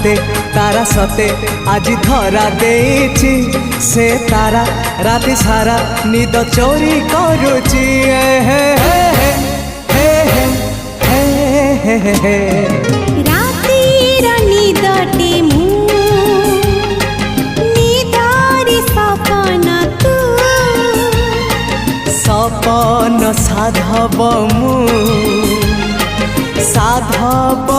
हाते तारा सते आज धरा देछि से तारा राति सारा निद चोरी करुची हे हे हे हे हे हे हे रातिर निदटे मु निदारी सपन तू सपन साधव मु साधव